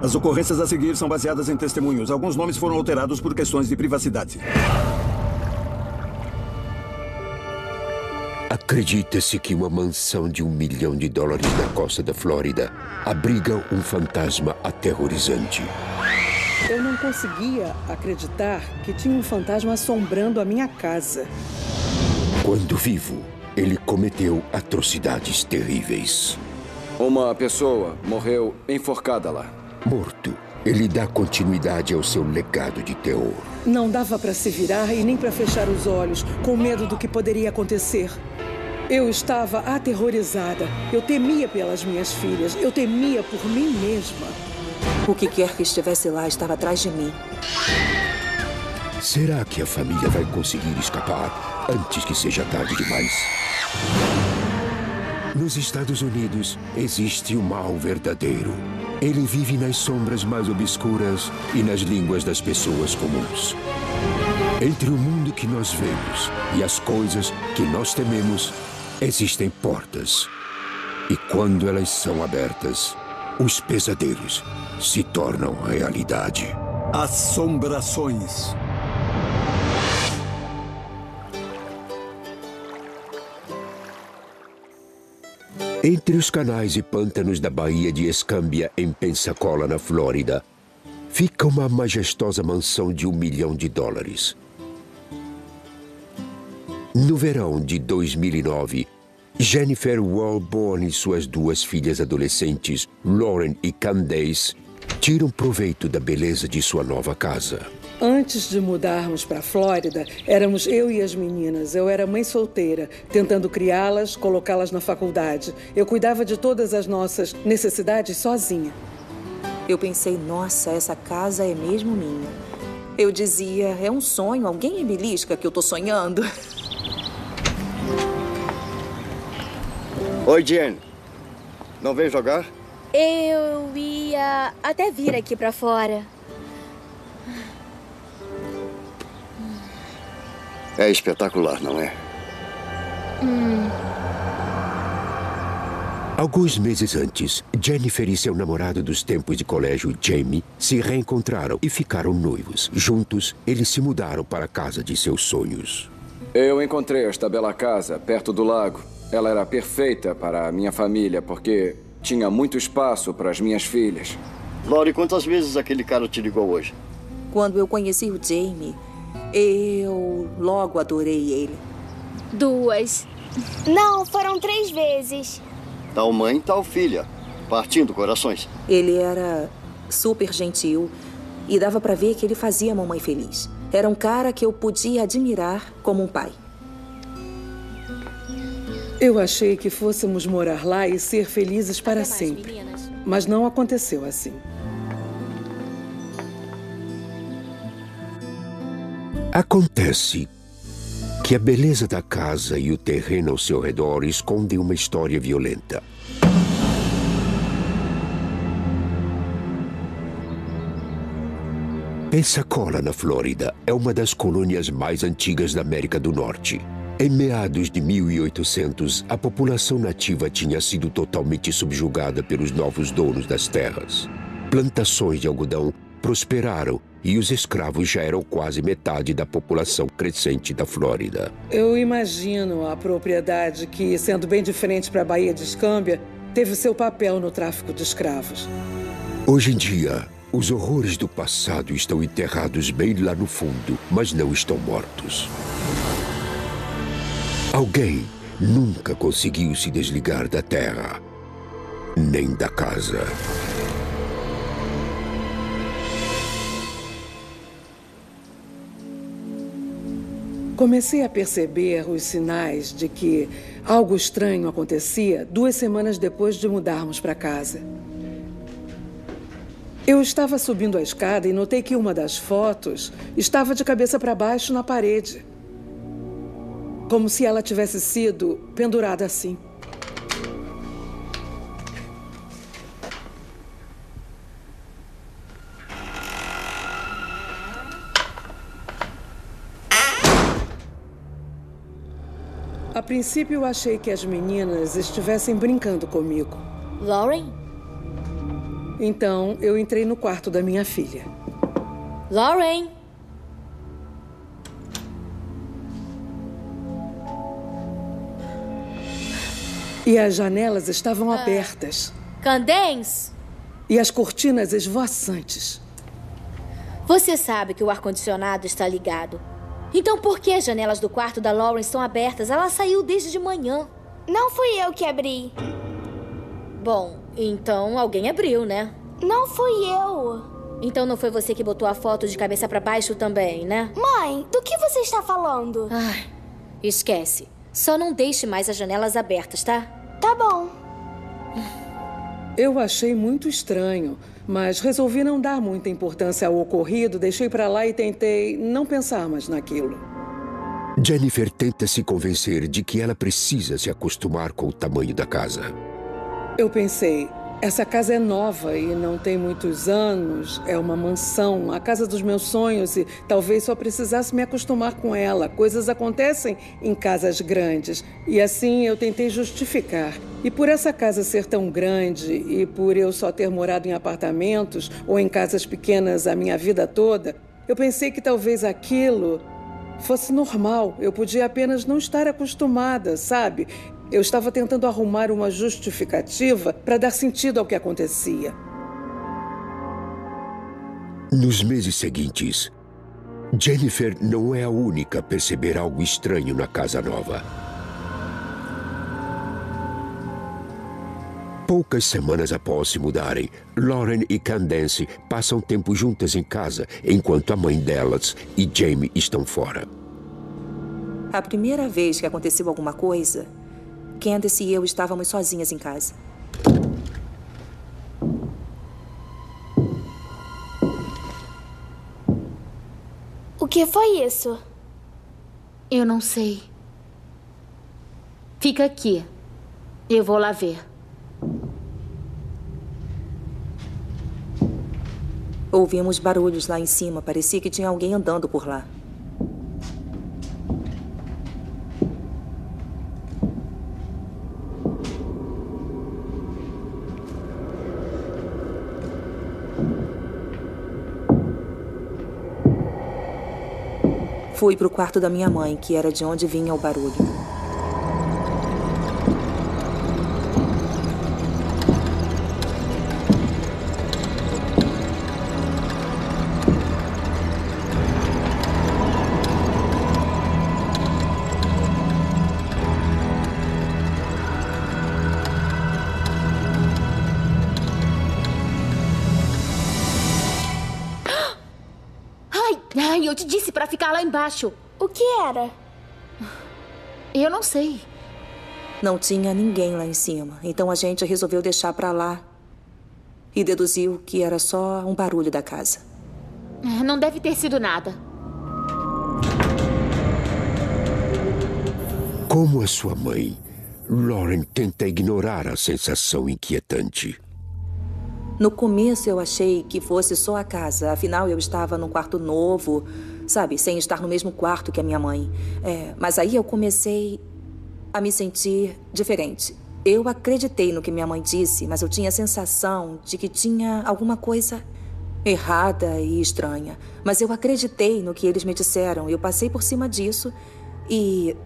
As ocorrências a seguir são baseadas em testemunhos. Alguns nomes foram alterados por questões de privacidade. Acredita-se que uma mansão de $1 milhão na costa da Flórida abriga um fantasma aterrorizante. Eu não conseguia acreditar que tinha um fantasma assombrando a minha casa. Quando vivo, ele cometeu atrocidades terríveis. Uma pessoa morreu enforcada lá. Morto, ele dá continuidade ao seu legado de terror. Não dava para se virar e nem para fechar os olhos, com medo do que poderia acontecer. Eu estava aterrorizada. Eu temia pelas minhas filhas. Eu temia por mim mesma. O que quer que estivesse lá estava atrás de mim. Será que a família vai conseguir escapar antes que seja tarde demais? Nos Estados Unidos, existe o mal verdadeiro. Ele vive nas sombras mais obscuras e nas línguas das pessoas comuns. Entre o mundo que nós vemos e as coisas que nós tememos, existem portas. E quando elas são abertas, os pesadelos se tornam realidade. Assombrações. Entre os canais e pântanos da Baía de Escambia, em Pensacola, na Flórida, fica uma majestosa mansão de $1 milhão. No verão de 2009, Jennifer Walborn e suas 2 filhas adolescentes, Lauren e Candace, tiram proveito da beleza de sua nova casa. Antes de mudarmos para a Flórida, éramos eu e as meninas. Eu era mãe solteira, tentando criá-las, colocá-las na faculdade. Eu cuidava de todas as nossas necessidades sozinha. Eu pensei, nossa, essa casa é mesmo minha. Eu dizia, é um sonho, alguém me belisca que eu tô sonhando. Oi, Jen. Não veio jogar? Eu ia até vir aqui pra fora. É espetacular, não é? Alguns meses antes, Jennifer e seu namorado dos tempos de colégio, Jamie, se reencontraram e ficaram noivos. Juntos, eles se mudaram para a casa de seus sonhos. Eu encontrei esta bela casa perto do lago. Ela era perfeita para a minha família, porque tinha muito espaço para as minhas filhas. Lori, quantas vezes aquele cara te ligou hoje? Quando eu conheci o Jamie, eu logo adorei ele. 2. Não, foram 3 vezes. Tal mãe, tal filha. Partindo corações. Ele era super gentil e dava para ver que ele fazia a mamãe feliz. Era um cara que eu podia admirar como um pai. Eu achei que fôssemos morar lá e ser felizes para sempre. Mas não aconteceu assim. Acontece que a beleza da casa e o terreno ao seu redor escondem uma história violenta. Pensacola, na Flórida, é uma das colônias mais antigas da América do Norte. Em meados de 1800, a população nativa tinha sido totalmente subjugada pelos novos donos das terras. Plantações de algodão prosperaram e os escravos já eram quase metade da população crescente da Flórida. Eu imagino a propriedade que, sendo bem diferente para a Baía de Escambia, teve seu papel no tráfico de escravos. Hoje em dia, os horrores do passado estão enterrados bem lá no fundo, mas não estão mortos. Alguém nunca conseguiu se desligar da terra, nem da casa. Comecei a perceber os sinais de que algo estranho acontecia 2 semanas depois de mudarmos para casa. Eu estava subindo a escada e notei que uma das fotos estava de cabeça para baixo na parede. Como se ela tivesse sido pendurada assim. A princípio, eu achei que as meninas estivessem brincando comigo. Lauren? Então, eu entrei no quarto da minha filha. Lauren! E as janelas estavam abertas. Candace! E as cortinas esvoaçantes. Você sabe que o ar-condicionado está ligado. Então por que as janelas do quarto da Lauren estão abertas? Ela saiu desde de manhã. Não fui eu que abri. Bom, então alguém abriu, né? Não fui eu. Então não foi você que botou a foto de cabeça pra baixo também, né? Mãe, do que você está falando? Ai, esquece. Só não deixe mais as janelas abertas, tá? Tá bom. Eu achei muito estranho, mas resolvi não dar muita importância ao ocorrido, deixei pra lá e tentei não pensar mais naquilo. Jennifer tenta se convencer de que ela precisa se acostumar com o tamanho da casa. Eu pensei, essa casa é nova e não tem muitos anos, é uma mansão, a casa dos meus sonhos e talvez só precisasse me acostumar com ela. Coisas acontecem em casas grandes e assim eu tentei justificar. E por essa casa ser tão grande e por eu só ter morado em apartamentos ou em casas pequenas a minha vida toda, eu pensei que talvez aquilo fosse normal. Eu podia apenas não estar acostumada, sabe? Eu estava tentando arrumar uma justificativa para dar sentido ao que acontecia. Nos meses seguintes, Jennifer não é a única a perceber algo estranho na casa nova. Poucas semanas após se mudarem, Lauren e Candace passam tempo juntas em casa, enquanto a mãe delas e Jamie estão fora. A primeira vez que aconteceu alguma coisa, Candace e eu estávamos sozinhas em casa. O que foi isso? Eu não sei. Fica aqui. Eu vou lá ver. Ouvimos barulhos lá em cima. Parecia que tinha alguém andando por lá. Fui para o quarto da minha mãe, que era de onde vinha o barulho. Ai, eu te disse para ficar lá embaixo. O que era? Eu não sei. Não tinha ninguém lá em cima, então a gente resolveu deixar para lá e deduziu que era só um barulho da casa. Não deve ter sido nada. Como a sua mãe, Lauren tenta ignorar a sensação inquietante. No começo eu achei que fosse só a casa. Afinal, eu estava num quarto novo, sabe? Sem estar no mesmo quarto que a minha mãe. Mas aí eu comecei a me sentir diferente. Eu acreditei no que minha mãe disse, mas eu tinha a sensação de que tinha alguma coisa errada e estranha. Mas eu acreditei no que eles me disseram. Eu passei por cima disso e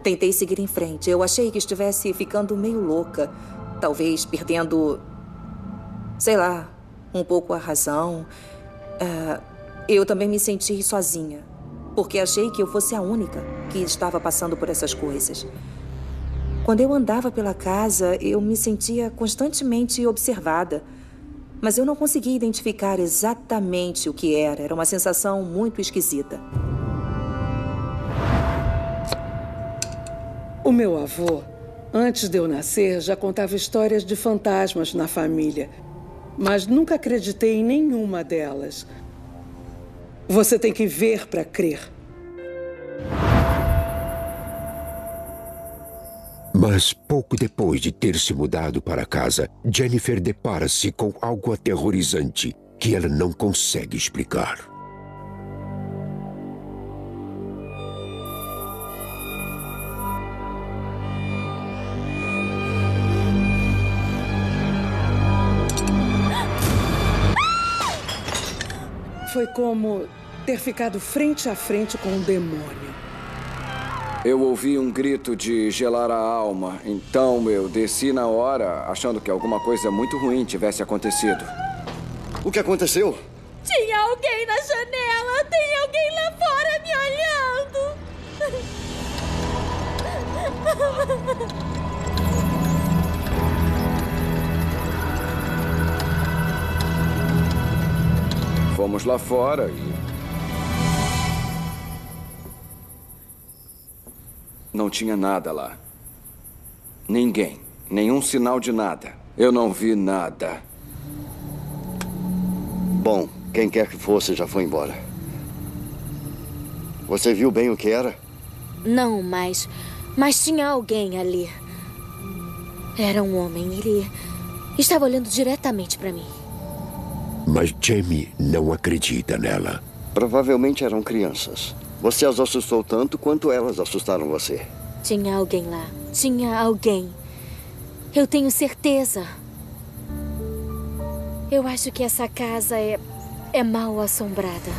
tentei seguir em frente. Eu achei que estivesse ficando meio louca. Talvez perdendo, sei lá, um pouco a razão. Eu também me senti sozinha, porque achei que eu fosse a única que estava passando por essas coisas. Quando eu andava pela casa, eu me sentia constantemente observada, mas eu não conseguia identificar exatamente o que era. Era uma sensação muito esquisita. O meu avô, antes de eu nascer, já contava histórias de fantasmas na família, mas nunca acreditei em nenhuma delas. Você tem que ver para crer. Mas pouco depois de ter se mudado para casa, Jennifer depara-se com algo aterrorizante que ela não consegue explicar. Foi como ter ficado frente a frente com um demônio. Eu ouvi um grito de gelar a alma, então eu desci na hora, achando que alguma coisa muito ruim tivesse acontecido. O que aconteceu? Tinha alguém na janela! Tem alguém lá fora me olhando! Fomos lá fora e... não tinha nada lá. Ninguém. Nenhum sinal de nada. Eu não vi nada. Bom, quem quer que fosse já foi embora. Você viu bem o que era? Não, mas tinha alguém ali. Era um homem. Ele estava olhando diretamente para mim. Mas Jamie não acredita nela. Provavelmente eram crianças. Você as assustou tanto quanto elas assustaram você. Tinha alguém lá. Tinha alguém. Eu tenho certeza. Eu acho que essa casa é mal assombrada.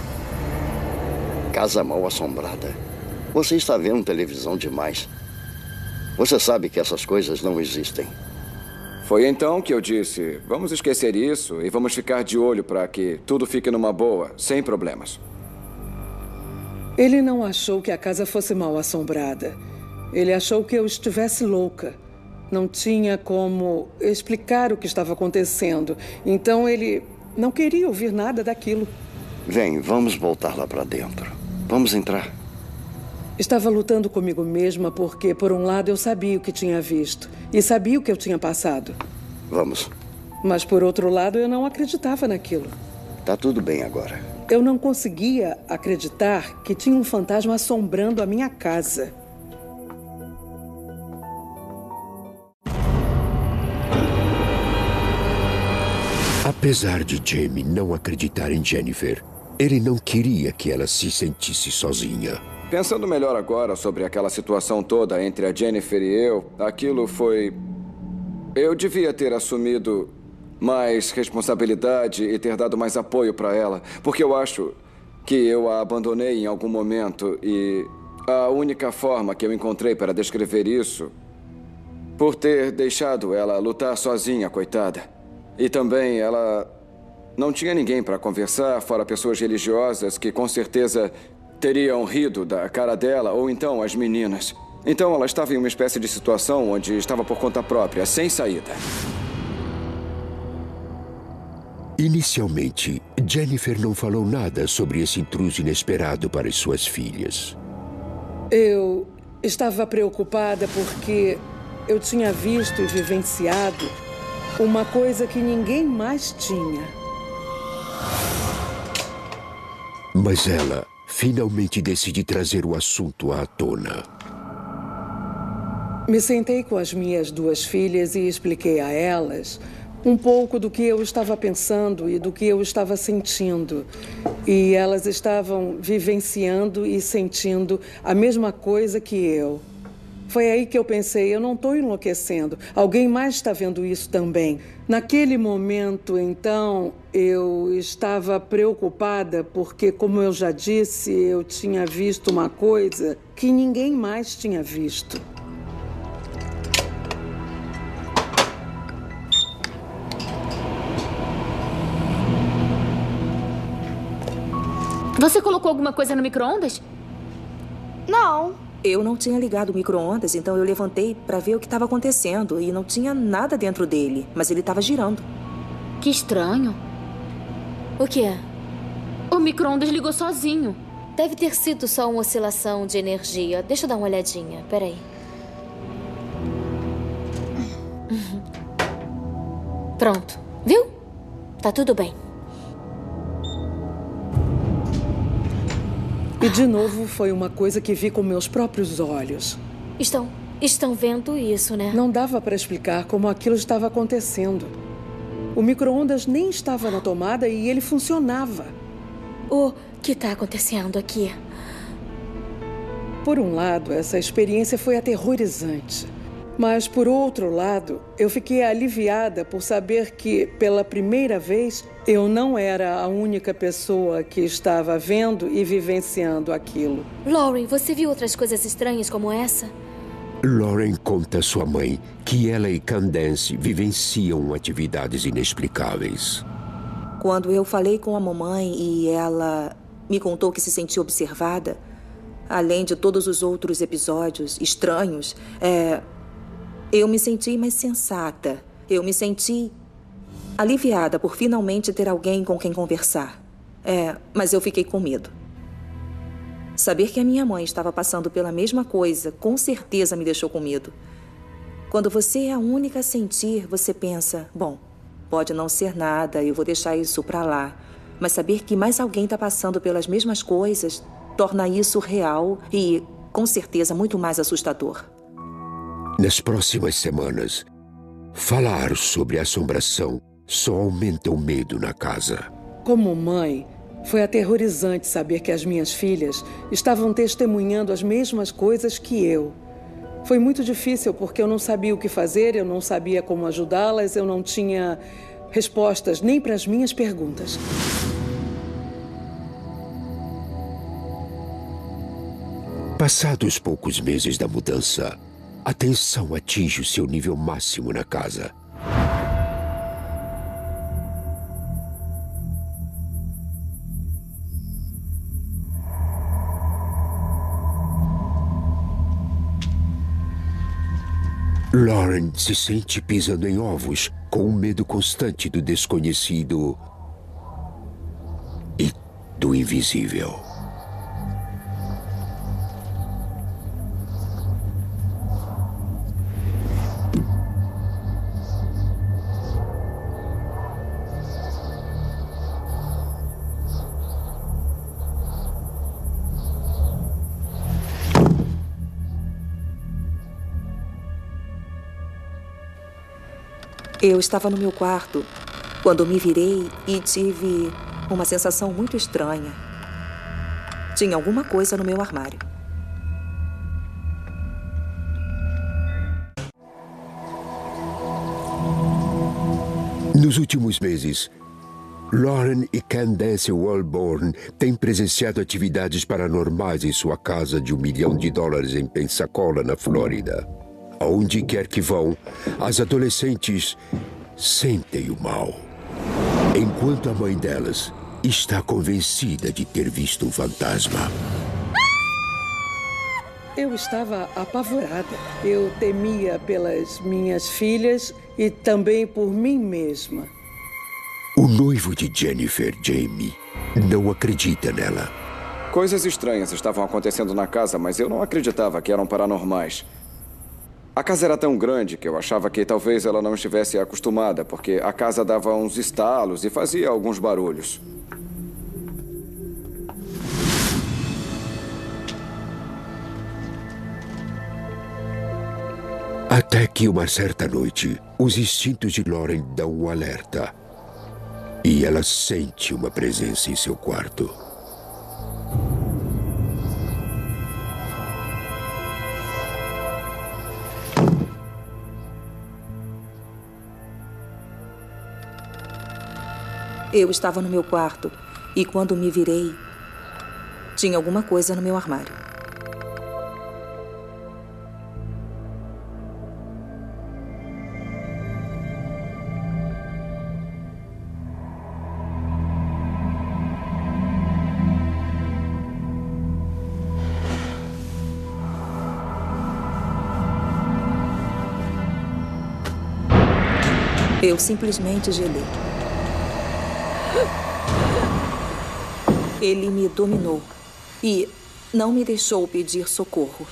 Casa mal assombrada? Você está vendo televisão demais. Você sabe que essas coisas não existem. Foi então que eu disse, vamos esquecer isso e vamos ficar de olho para que tudo fique numa boa, sem problemas. Ele não achou que a casa fosse mal assombrada. Ele achou que eu estivesse louca. Não tinha como explicar o que estava acontecendo. Então ele não queria ouvir nada daquilo. Vem, vamos voltar lá para dentro. Vamos entrar. Estava lutando comigo mesma porque, por um lado, eu sabia o que tinha visto. E sabia o que eu tinha passado. Vamos. Mas, por outro lado, eu não acreditava naquilo. Tá tudo bem agora. Eu não conseguia acreditar que tinha um fantasma assombrando a minha casa. Apesar de Jamie não acreditar em Jennifer, ele não queria que ela se sentisse sozinha. Pensando melhor agora sobre aquela situação toda entre a Jennifer e eu, aquilo foi... Eu devia ter assumido mais responsabilidade e ter dado mais apoio para ela, porque eu acho que eu a abandonei em algum momento e a única forma que eu encontrei para descrever isso, por ter deixado ela lutar sozinha, coitada. E também ela não tinha ninguém para conversar, fora pessoas religiosas que com certeza teriam rido da cara dela, ou então as meninas. Então ela estava em uma espécie de situação onde estava por conta própria, sem saída. Inicialmente, Jennifer não falou nada sobre esse intruso inesperado para as suas filhas. Eu estava preocupada porque eu tinha visto e vivenciado uma coisa que ninguém mais tinha. Mas ela finalmente decide trazer o assunto à tona. Me sentei com as minhas duas filhas e expliquei a elas um pouco do que eu estava pensando e do que eu estava sentindo. E elas estavam vivenciando e sentindo a mesma coisa que eu. Foi aí que eu pensei, eu não estou enlouquecendo. Alguém mais está vendo isso também. Naquele momento, então, eu estava preocupada porque, como eu já disse, eu tinha visto uma coisa que ninguém mais tinha visto. Você colocou alguma coisa no micro-ondas? Não. Eu não tinha ligado o micro-ondas, então eu levantei para ver o que estava acontecendo. E não tinha nada dentro dele, mas ele estava girando. Que estranho. O quê? O micro-ondas ligou sozinho. Deve ter sido só uma oscilação de energia. Deixa eu dar uma olhadinha. Peraí. Pronto. Viu? Tá tudo bem. E, de novo, foi uma coisa que vi com meus próprios olhos. Estão vendo isso, né? Não dava para explicar como aquilo estava acontecendo. O micro-ondas nem estava na tomada e ele funcionava. O que está acontecendo aqui? Por um lado, essa experiência foi aterrorizante. Mas, por outro lado, eu fiquei aliviada por saber que, pela primeira vez, Eu não era a única pessoa que estava vendo e vivenciando aquilo. Lauren, você viu outras coisas estranhas como essa? Lauren conta à sua mãe que ela e Candace vivenciam atividades inexplicáveis. Quando eu falei com a mamãe e ela me contou que se sentia observada, além de todos os outros episódios estranhos, eu me senti mais sensata. Eu me senti aliviada por finalmente ter alguém com quem conversar. Mas eu fiquei com medo. Saber que a minha mãe estava passando pela mesma coisa, com certeza me deixou com medo. Quando você é a única a sentir, você pensa, bom, pode não ser nada, eu vou deixar isso pra lá. Mas saber que mais alguém está passando pelas mesmas coisas torna isso real e, com certeza, muito mais assustador. Nas próximas semanas, falar sobre assombração só aumenta o medo na casa. Como mãe, foi aterrorizante saber que as minhas filhas estavam testemunhando as mesmas coisas que eu. Foi muito difícil porque eu não sabia o que fazer, eu não sabia como ajudá-las, eu não tinha respostas nem para as minhas perguntas. Passados poucos meses da mudança, a tensão atinge o seu nível máximo na casa. Lauren se sente pisando em ovos, com o medo constante do desconhecido e do invisível. Eu estava no meu quarto quando me virei e tive uma sensação muito estranha. Tinha alguma coisa no meu armário. Nos últimos meses, Lauren e Candace Walborn têm presenciado atividades paranormais em sua casa de $1 milhão em Pensacola, na Flórida. Aonde quer que vão, as adolescentes sentem o mal. Enquanto a mãe delas está convencida de ter visto um fantasma. Eu estava apavorada. Eu temia pelas minhas filhas e também por mim mesma. O noivo de Jennifer, Jamie, não acredita nela. Coisas estranhas estavam acontecendo na casa, mas eu não acreditava que eram paranormais. A casa era tão grande que eu achava que talvez ela não estivesse acostumada, porque a casa dava uns estalos e fazia alguns barulhos. Até que uma certa noite, os instintos de Lauren dão um alerta. E ela sente uma presença em seu quarto. Eu estava no meu quarto e quando me virei, tinha alguma coisa no meu armário. Eu simplesmente gelei. Ele me dominou e não me deixou pedir socorro.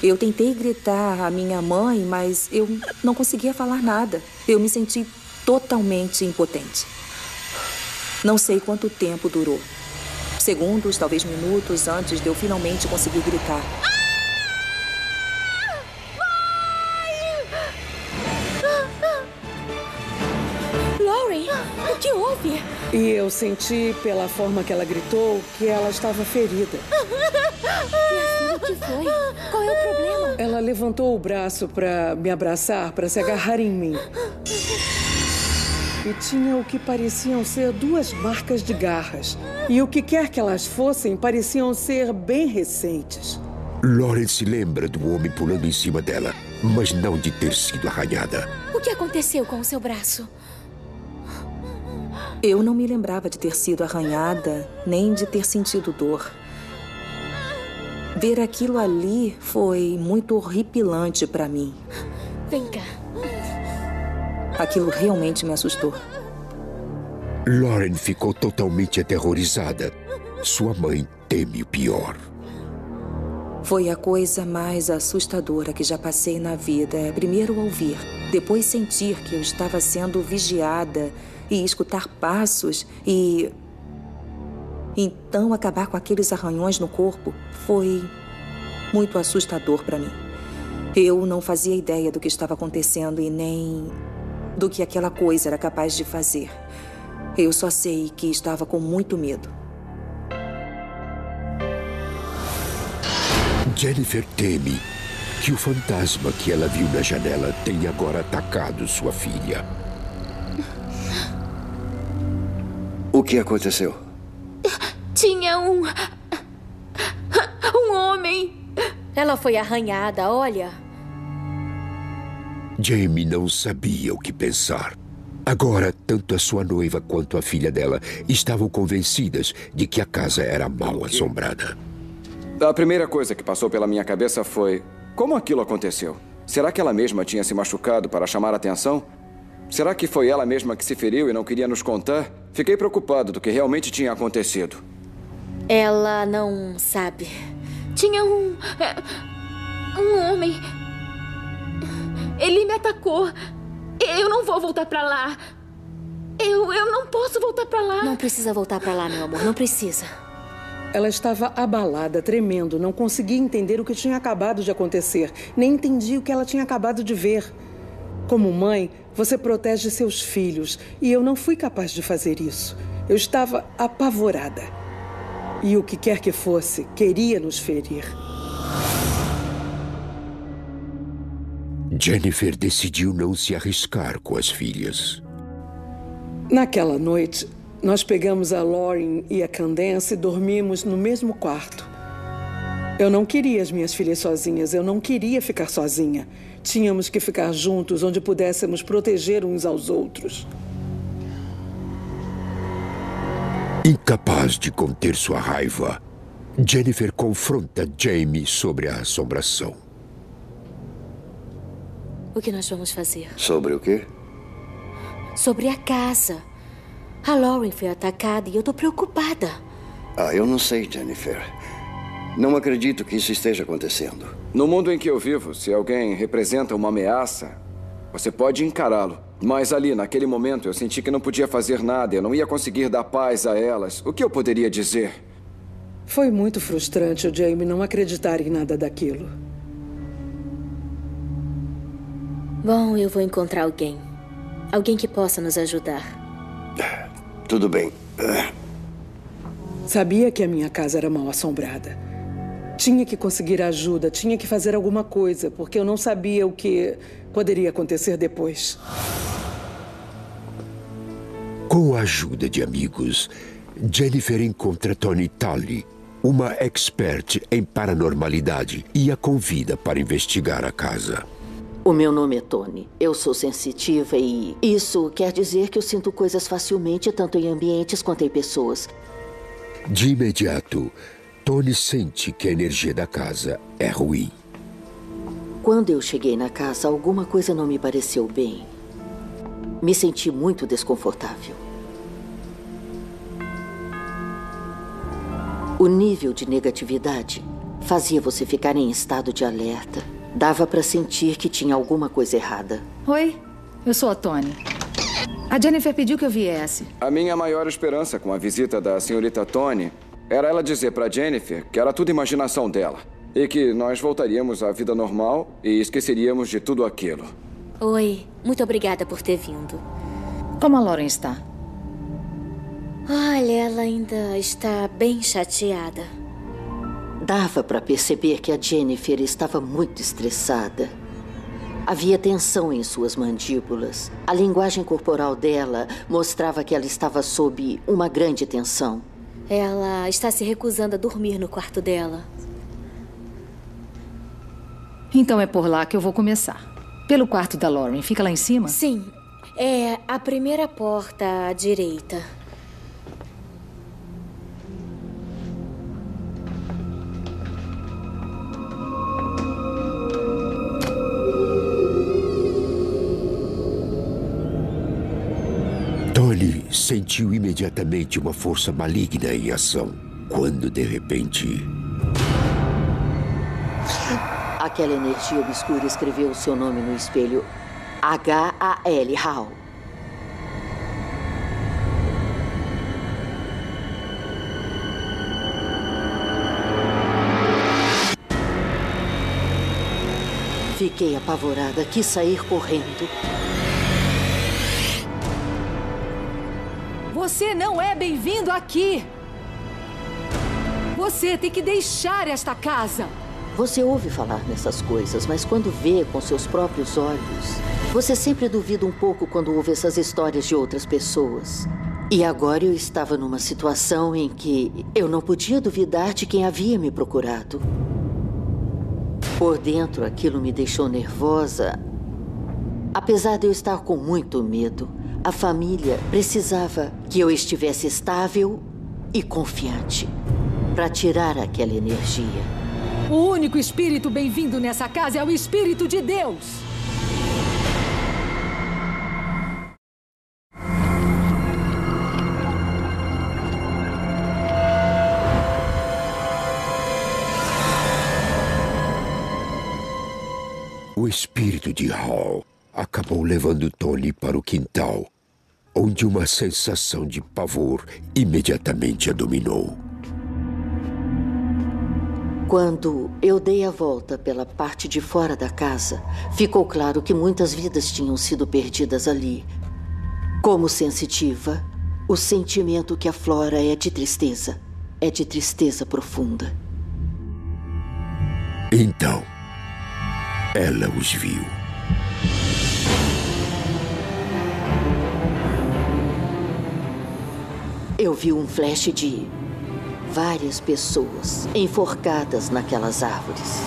Eu tentei gritar à minha mãe, mas eu não conseguia falar nada. Eu me senti totalmente impotente. Não sei quanto tempo durou. Segundos, talvez minutos antes de eu finalmente conseguir gritar. Lauren, o que houve? E eu senti, pela forma que ela gritou, que ela estava ferida. E assim, o que foi? Qual é o problema? Ela levantou o braço para me abraçar, para se agarrar em mim. e tinha o que pareciam ser 2 marcas de garras. E o que quer que elas fossem, pareciam ser bem recentes. Lauren se lembra do homem pulando em cima dela, mas não de ter sido arranhada. O que aconteceu com o seu braço? Eu não me lembrava de ter sido arranhada, nem de ter sentido dor. Ver aquilo ali foi muito horripilante para mim. Vem cá. Aquilo realmente me assustou. Lauren ficou totalmente aterrorizada. Sua mãe teme o pior. Foi a coisa mais assustadora que já passei na vida. Primeiro ouvir, depois sentir que eu estava sendo vigiada e escutar passos e... Então acabar com aqueles arranhões no corpo foi muito assustador para mim. Eu não fazia ideia do que estava acontecendo e nem do que aquela coisa era capaz de fazer. Eu só sei que estava com muito medo. Jennifer teme que o fantasma que ela viu na janela tenha agora atacado sua filha. O que aconteceu? Tinha um homem. Ela foi arranhada, olha. Jamie não sabia o que pensar. Agora, tanto a sua noiva quanto a filha dela estavam convencidas de que a casa era mal assombrada. A primeira coisa que passou pela minha cabeça foi: como aquilo aconteceu? Será que ela mesma tinha se machucado para chamar a atenção? Será que foi ela mesma que se feriu e não queria nos contar? Fiquei preocupado do que realmente tinha acontecido. Ela não sabe. Tinha um homem. Ele me atacou. Eu não vou voltar pra lá. Eu não posso voltar pra lá. Não precisa voltar pra lá, meu amor. Não precisa. Ela estava abalada, tremendo, não conseguia entender o que tinha acabado de acontecer, nem entendia o que ela tinha acabado de ver. Como mãe, você protege seus filhos, e eu não fui capaz de fazer isso. Eu estava apavorada. E o que quer que fosse, queria nos ferir. Jennifer decidiu não se arriscar com as filhas. Naquela noite, nós pegamos a Lauren e a Candace e dormimos no mesmo quarto. Eu não queria as minhas filhas sozinhas, eu não queria ficar sozinha. Tínhamos que ficar juntos, onde pudéssemos proteger uns aos outros. Incapaz de conter sua raiva, Jennifer confronta Jamie sobre a assombração. O que nós vamos fazer? Sobre o quê? Sobre a casa. A Lauren foi atacada e eu tô preocupada. Eu não sei, Jennifer. Não acredito que isso esteja acontecendo. No mundo em que eu vivo, se alguém representa uma ameaça, você pode encará-lo. Mas ali, naquele momento, eu senti que não podia fazer nada. Eu não ia conseguir dar paz a elas. O que eu poderia dizer? Foi muito frustrante o Jamie não acreditar em nada daquilo. Bom, eu vou encontrar alguém. Alguém que possa nos ajudar. Tudo bem. Sabia que a minha casa era mal assombrada. Tinha que conseguir ajuda, tinha que fazer alguma coisa, porque eu não sabia o que poderia acontecer depois. Com a ajuda de amigos, Jennifer encontra Toni Tully, uma expert em paranormalidade, e a convida para investigar a casa. O meu nome é Toni. Eu sou sensitiva e isso quer dizer que eu sinto coisas facilmente, tanto em ambientes quanto em pessoas. De imediato, Toni sente que a energia da casa é ruim. Quando eu cheguei na casa, alguma coisa não me pareceu bem. Me senti muito desconfortável. O nível de negatividade fazia você ficar em estado de alerta. Dava para sentir que tinha alguma coisa errada. Oi, eu sou a Toni. A Jennifer pediu que eu viesse. A minha maior esperança com a visita da senhorita Toni era ela dizer para Jennifer que era tudo imaginação dela e que nós voltaríamos à vida normal e esqueceríamos de tudo aquilo. Oi, muito obrigada por ter vindo. Como a Lauren está? Olha, ela ainda está bem chateada. Dava para perceber que a Jennifer estava muito estressada. Havia tensão em suas mandíbulas. A linguagem corporal dela mostrava que ela estava sob uma grande tensão. Ela está se recusando a dormir no quarto dela. Então é por lá que eu vou começar. Pelo quarto da Lauren. Fica lá em cima? Sim. É a primeira porta à direita. Tony sentiu imediatamente uma força maligna em ação, quando de repente... Aquela energia obscura escreveu o seu nome no espelho. H-A-L, Hal. Fiquei apavorada, quis sair correndo. Você não é bem-vindo aqui! Você tem que deixar esta casa! Você ouve falar nessas coisas, mas quando vê com seus próprios olhos, você sempre duvida um pouco quando ouve essas histórias de outras pessoas. E agora eu estava numa situação em que eu não podia duvidar de quem havia me procurado. Por dentro, aquilo me deixou nervosa. Apesar de eu estar com muito medo, a família precisava que eu estivesse estável e confiante para tirar aquela energia. O único espírito bem-vindo nessa casa é o Espírito de Deus. O espírito de Hal acabou levando Tony para o quintal, onde uma sensação de pavor imediatamente a dominou. Quando eu dei a volta pela parte de fora da casa, ficou claro que muitas vidas tinham sido perdidas ali. Como sensitiva, o sentimento que aflora é de tristeza profunda. Então, ela os viu. Eu vi um flash de várias pessoas enforcadas naquelas árvores.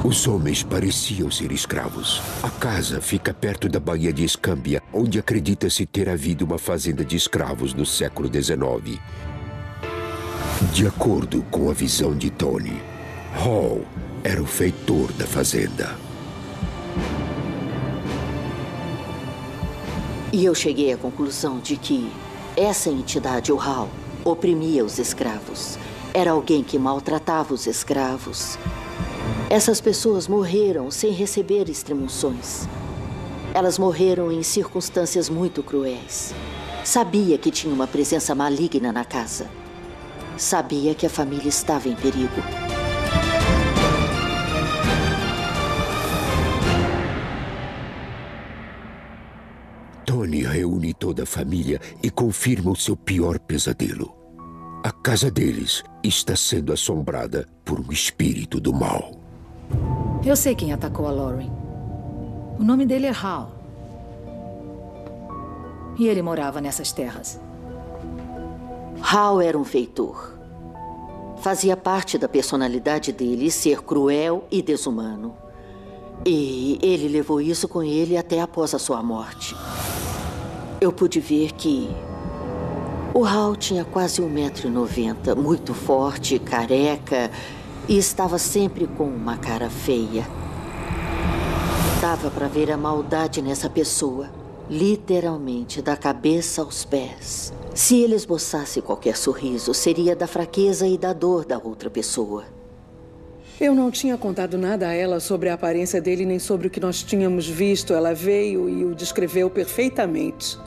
Os homens pareciam ser escravos. A casa fica perto da Baía de Escambia, onde acredita-se ter havido uma fazenda de escravos no século XIX. De acordo com a visão de Tony, Hal era o feitor da fazenda. E eu cheguei à conclusão de que essa entidade, o Hal, oprimia os escravos. Era alguém que maltratava os escravos. Essas pessoas morreram sem receber extremunções. Elas morreram em circunstâncias muito cruéis. Sabia que tinha uma presença maligna na casa. Sabia que a família estava em perigo. Tony reúne toda a família e confirma o seu pior pesadelo. A casa deles está sendo assombrada por um espírito do mal. Eu sei quem atacou a Lauren. O nome dele é Hal. E ele morava nessas terras. Hal era um feitor. Fazia parte da personalidade dele ser cruel e desumano. E ele levou isso com ele até após a sua morte. Eu pude ver que o Hal tinha quase 1,90 m, muito forte, careca, e estava sempre com uma cara feia. Dava para ver a maldade nessa pessoa, literalmente da cabeça aos pés. Se ele esboçasse qualquer sorriso, seria da fraqueza e da dor da outra pessoa. Eu não tinha contado nada a ela sobre a aparência dele nem sobre o que nós tínhamos visto. Ela veio e o descreveu perfeitamente.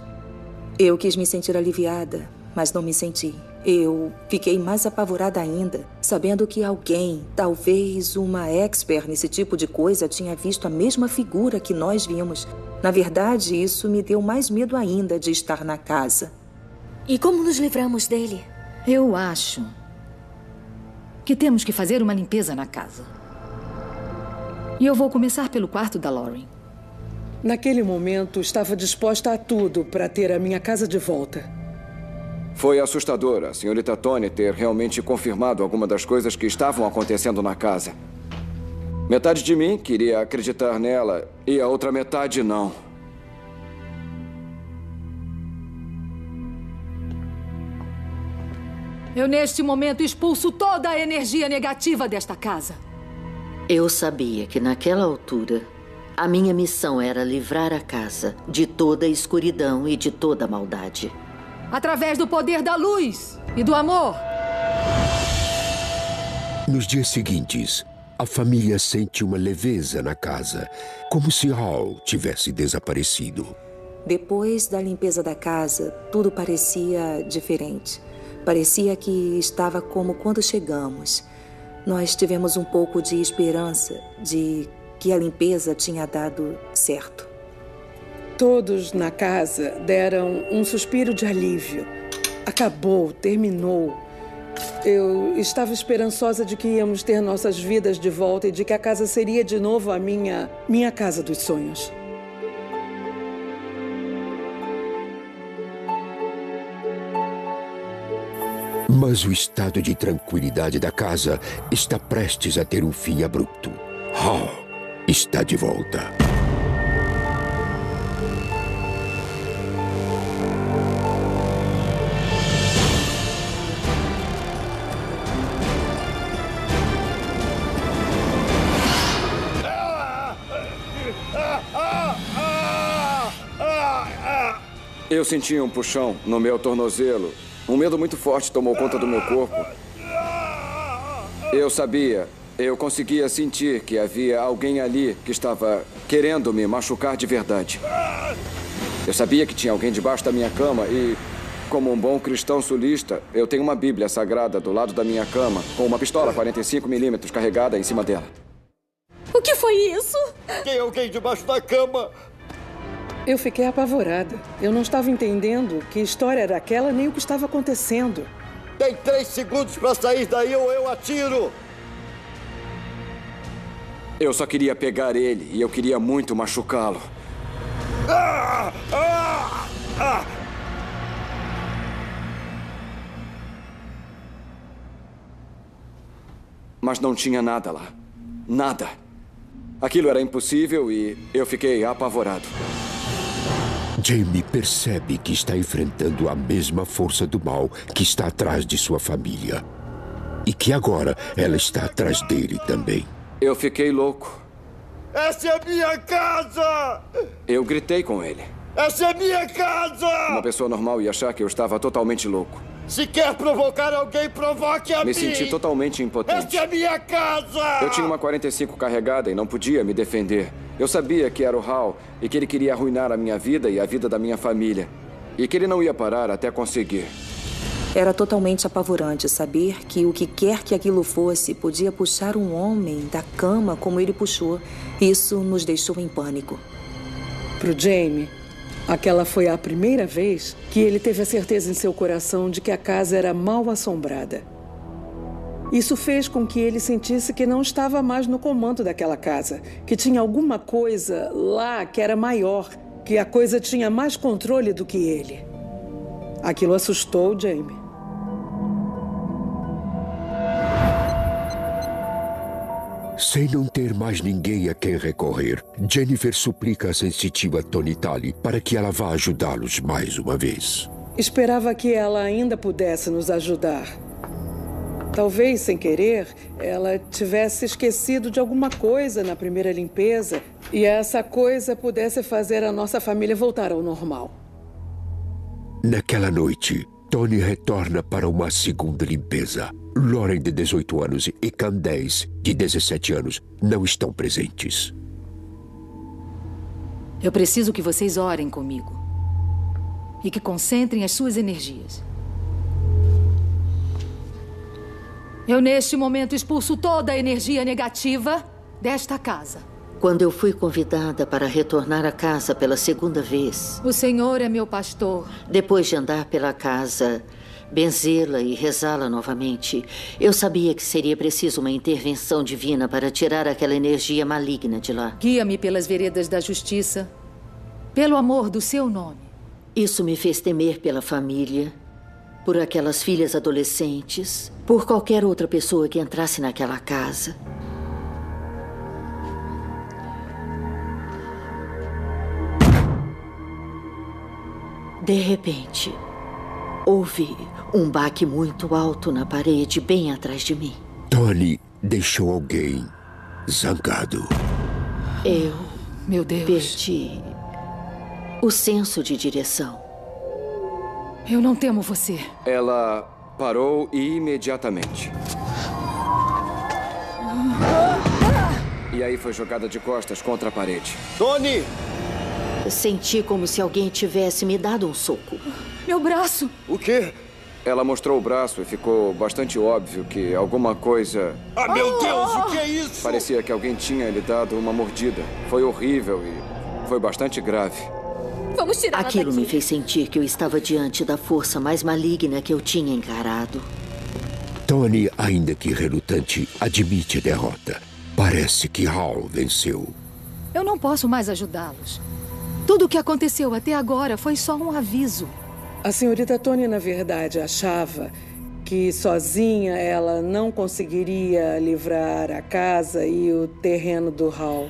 Eu quis me sentir aliviada, mas não me senti. Eu fiquei mais apavorada ainda, sabendo que alguém, talvez uma expert nesse tipo de coisa, tinha visto a mesma figura que nós vimos. Na verdade, isso me deu mais medo ainda de estar na casa. E como nos livramos dele? Eu acho que temos que fazer uma limpeza na casa. E eu vou começar pelo quarto da Lauren. Naquele momento, estava disposta a tudo para ter a minha casa de volta. Foi assustador a senhorita Tony ter realmente confirmado alguma das coisas que estavam acontecendo na casa. Metade de mim queria acreditar nela e a outra metade não. Eu, neste momento, expulso toda a energia negativa desta casa. Eu sabia que, naquela altura, a minha missão era livrar a casa de toda a escuridão e de toda a maldade. Através do poder da luz e do amor. Nos dias seguintes, a família sente uma leveza na casa, como se Hal tivesse desaparecido. Depois da limpeza da casa, tudo parecia diferente. Parecia que estava como quando chegamos. Nós tivemos um pouco de esperança de que a limpeza tinha dado certo. Todos na casa deram um suspiro de alívio. Acabou, terminou. Eu estava esperançosa de que íamos ter nossas vidas de volta e de que a casa seria de novo a minha casa dos sonhos. Mas o estado de tranquilidade da casa está prestes a ter um fim abrupto. Hal está de volta. Eu senti um puxão no meu tornozelo. Um medo muito forte tomou conta do meu corpo. Eu sabia, eu conseguia sentir que havia alguém ali que estava querendo me machucar de verdade. Eu sabia que tinha alguém debaixo da minha cama e, como um bom cristão sulista, eu tenho uma Bíblia sagrada do lado da minha cama, com uma pistola 45mm carregada em cima dela. O que foi isso? Tem alguém debaixo da cama. Eu fiquei apavorada. Eu não estava entendendo que história era aquela nem o que estava acontecendo. Tem 3 segundos para sair daí ou eu atiro. Eu só queria pegar ele e eu queria muito machucá-lo. Mas não tinha nada lá. Nada. Aquilo era impossível e eu fiquei apavorado. Jamie percebe que está enfrentando a mesma força do mal que está atrás de sua família. E que agora ela está atrás dele também. Eu fiquei louco. Essa é a minha casa! Eu gritei com ele. Essa é a minha casa! Uma pessoa normal ia achar que eu estava totalmente louco. Se quer provocar alguém, provoque a mim! Me senti totalmente impotente. Essa é a minha casa! Eu tinha uma 45 carregada e não podia me defender. Eu sabia que era o Hal e que ele queria arruinar a minha vida e a vida da minha família. E que ele não ia parar até conseguir. Era totalmente apavorante saber que o que quer que aquilo fosse podia puxar um homem da cama como ele puxou. Isso nos deixou em pânico. Pro Jamie, aquela foi a primeira vez que ele teve a certeza em seu coração de que a casa era mal assombrada. Isso fez com que ele sentisse que não estava mais no comando daquela casa, que tinha alguma coisa lá que era maior, que a coisa tinha mais controle do que ele. Aquilo assustou Jamie. Sem não ter mais ninguém a quem recorrer, Jennifer suplica a sensitiva Tony Talley para que ela vá ajudá-los mais uma vez. Esperava que ela ainda pudesse nos ajudar. Talvez, sem querer, ela tivesse esquecido de alguma coisa na primeira limpeza e essa coisa pudesse fazer a nossa família voltar ao normal. Naquela noite, Tony retorna para uma segunda limpeza. Lauren, de 18 anos, e Candace, de 17 anos, não estão presentes. Eu preciso que vocês orem comigo e que concentrem as suas energias. Eu, neste momento, expulso toda a energia negativa desta casa. Quando eu fui convidada para retornar à casa pela segunda vez... O Senhor é meu pastor. Depois de andar pela casa, benzê-la e rezá-la novamente, eu sabia que seria preciso uma intervenção divina para tirar aquela energia maligna de lá. Guia-me pelas veredas da justiça, pelo amor do seu nome. Isso me fez temer pela família, por aquelas filhas adolescentes, por qualquer outra pessoa que entrasse naquela casa. De repente, houve um baque muito alto na parede, bem atrás de mim. Tony deixou alguém zangado. Meu Deus. Perdi o senso de direção. Eu não temo você. Ela parou imediatamente. E aí foi jogada de costas contra a parede. Tony! Senti como se alguém tivesse me dado um soco. Meu braço! O quê? Ela mostrou o braço e ficou bastante óbvio que alguma coisa... Ah, meu Deus, o que é isso? Parecia que alguém tinha lhe dado uma mordida. Foi horrível e foi bastante grave. Vamos tirar ela Aquilo daqui. me fez sentir que eu estava diante da força mais maligna que eu tinha encarado. Tony, ainda que relutante, admite a derrota. Parece que Hal venceu. Eu não posso mais ajudá-los. Tudo o que aconteceu até agora foi só um aviso. A senhorita Tony, na verdade, achava que sozinha ela não conseguiria livrar a casa e o terreno do Hal.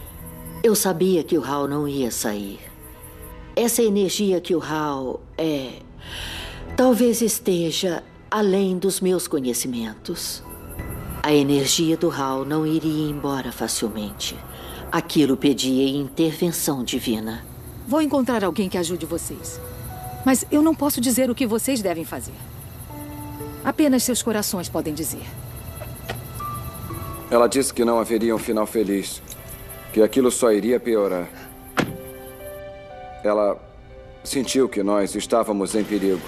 Eu sabia que o Hal não ia sair. Essa energia que o Hal talvez esteja além dos meus conhecimentos. A energia do Hal não iria embora facilmente. Aquilo pedia intervenção divina. Vou encontrar alguém que ajude vocês. Mas eu não posso dizer o que vocês devem fazer. Apenas seus corações podem dizer. Ela disse que não haveria um final feliz. Que aquilo só iria piorar. Ela sentiu que nós estávamos em perigo.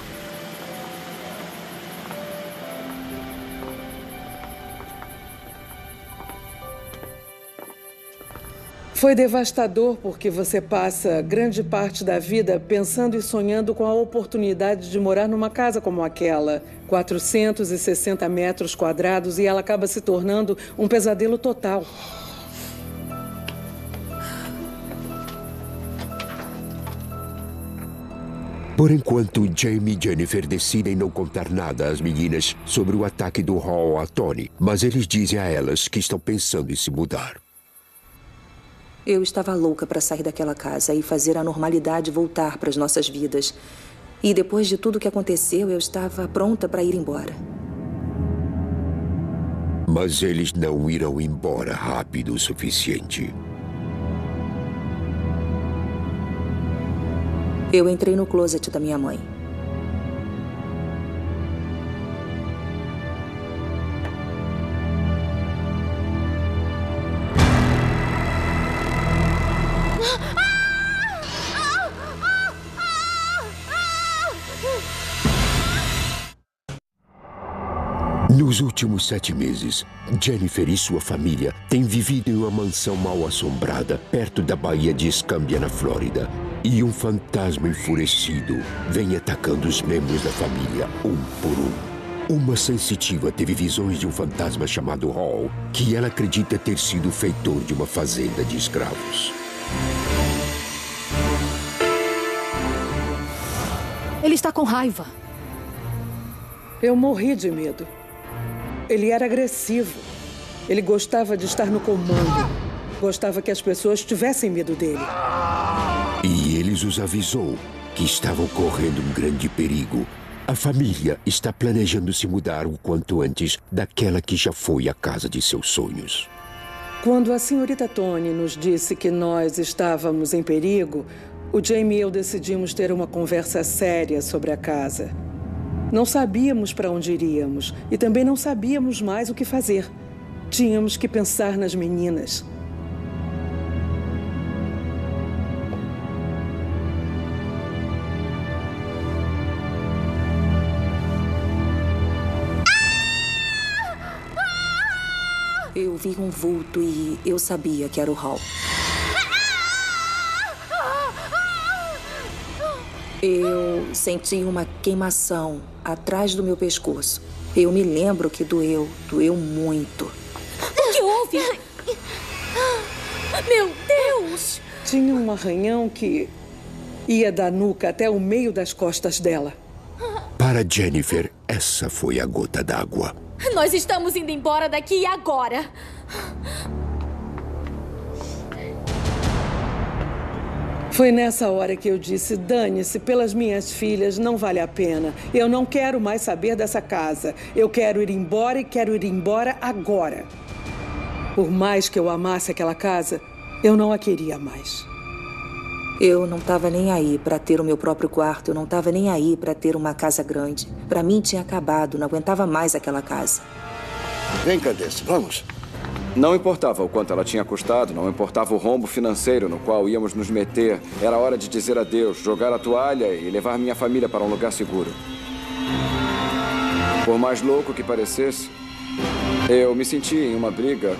Foi devastador porque você passa grande parte da vida pensando e sonhando com a oportunidade de morar numa casa como aquela. 460 metros quadrados e ela acaba se tornando um pesadelo total. Por enquanto, Jamie e Jennifer decidem não contar nada às meninas sobre o ataque do Hal a Tony, mas eles dizem a elas que estão pensando em se mudar. Eu estava louca para sair daquela casa e fazer a normalidade voltar para as nossas vidas. E depois de tudo que aconteceu, eu estava pronta para ir embora. Mas eles não irão embora rápido o suficiente. Eu entrei no closet da minha mãe. Nos últimos 7 meses, Jennifer e sua família têm vivido em uma mansão mal assombrada perto da Baía de Escambia, na Flórida. E um fantasma enfurecido vem atacando os membros da família, um por um. Uma sensitiva teve visões de um fantasma chamado Hal, que ela acredita ter sido o feitor de uma fazenda de escravos. Ele está com raiva. Eu morri de medo. Ele era agressivo. Ele gostava de estar no comando. Gostava que as pessoas tivessem medo dele. E ele os avisou que estavam correndo um grande perigo. A família está planejando se mudar o quanto antes daquela que já foi a casa de seus sonhos. Quando a senhorita Tony nos disse que nós estávamos em perigo, o Jamie e eu decidimos ter uma conversa séria sobre a casa. Não sabíamos para onde iríamos e também não sabíamos mais o que fazer. Tínhamos que pensar nas meninas. Eu vi um vulto e eu sabia que era o Hal. Eu senti uma queimação atrás do meu pescoço. Eu me lembro que doeu muito. O que houve? Meu Deus! Tinha um arranhão que ia da nuca até o meio das costas dela. Para Jennifer, essa foi a gota d'água. Nós estamos indo embora daqui agora. Foi nessa hora que eu disse, dane-se, pelas minhas filhas, não vale a pena. Eu não quero mais saber dessa casa. Eu quero ir embora e quero ir embora agora. Por mais que eu amasse aquela casa, eu não a queria mais. Eu não estava nem aí para ter o meu próprio quarto. Eu não estava nem aí para ter uma casa grande. Para mim tinha acabado, não aguentava mais aquela casa. Vem, Candace, vamos. Não importava o quanto ela tinha custado, não importava o rombo financeiro no qual íamos nos meter. Era hora de dizer adeus, jogar a toalha e levar minha família para um lugar seguro. Por mais louco que parecesse, eu me senti em uma briga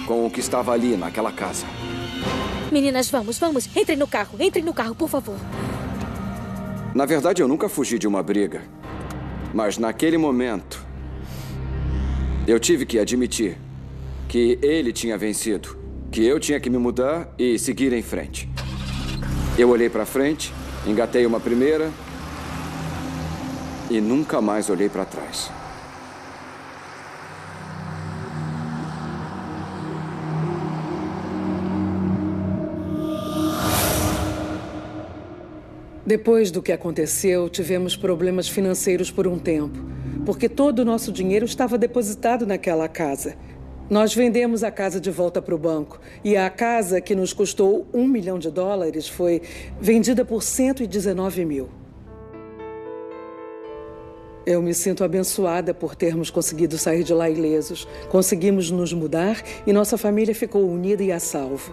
com o que estava ali naquela casa. Meninas, vamos. Entrem no carro, por favor. Na verdade, eu nunca fugi de uma briga. Mas naquele momento, eu tive que admitir que ele tinha vencido, que eu tinha que me mudar e seguir em frente. Eu olhei para frente, engatei uma primeira e nunca mais olhei para trás. Depois do que aconteceu, tivemos problemas financeiros por um tempo, porque todo o nosso dinheiro estava depositado naquela casa. Nós vendemos a casa de volta para o banco. E a casa, que nos custou $1 milhão, foi vendida por 119 mil. Eu me sinto abençoada por termos conseguido sair de lá ilesos. Conseguimos nos mudar e nossa família ficou unida e a salvo.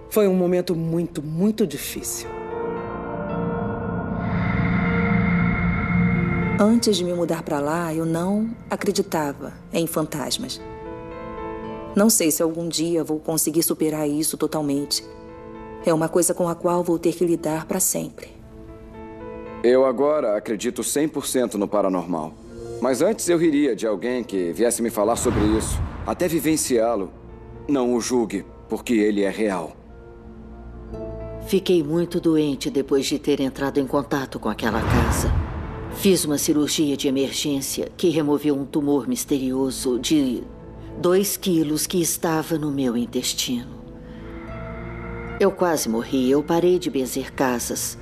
Foi um momento muito, muito difícil. Antes de me mudar para lá, eu não acreditava em fantasmas. Não sei se algum dia vou conseguir superar isso totalmente. É uma coisa com a qual vou ter que lidar para sempre. Eu agora acredito 100% no paranormal. Mas antes eu riria de alguém que viesse me falar sobre isso. Até vivenciá-lo. Não o julgue, porque ele é real. Fiquei muito doente depois de ter entrado em contato com aquela casa. Fiz uma cirurgia de emergência que removeu um tumor misterioso de 2 quilos que estava no meu intestino. Eu quase morri. Eu parei de benzer casas.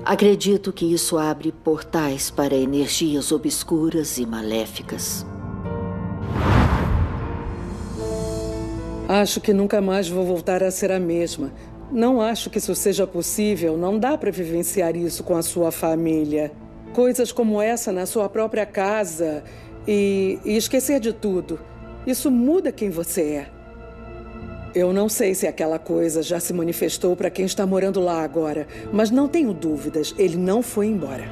Acredito que isso abre portais para energias obscuras e maléficas. Acho que nunca mais vou voltar a ser a mesma. Não acho que isso seja possível. Não dá para vivenciar isso com a sua família. Coisas como essa na sua própria casa e esquecer de tudo. Isso muda quem você é. Eu não sei se aquela coisa já se manifestou para quem está morando lá agora, mas não tenho dúvidas, ele não foi embora.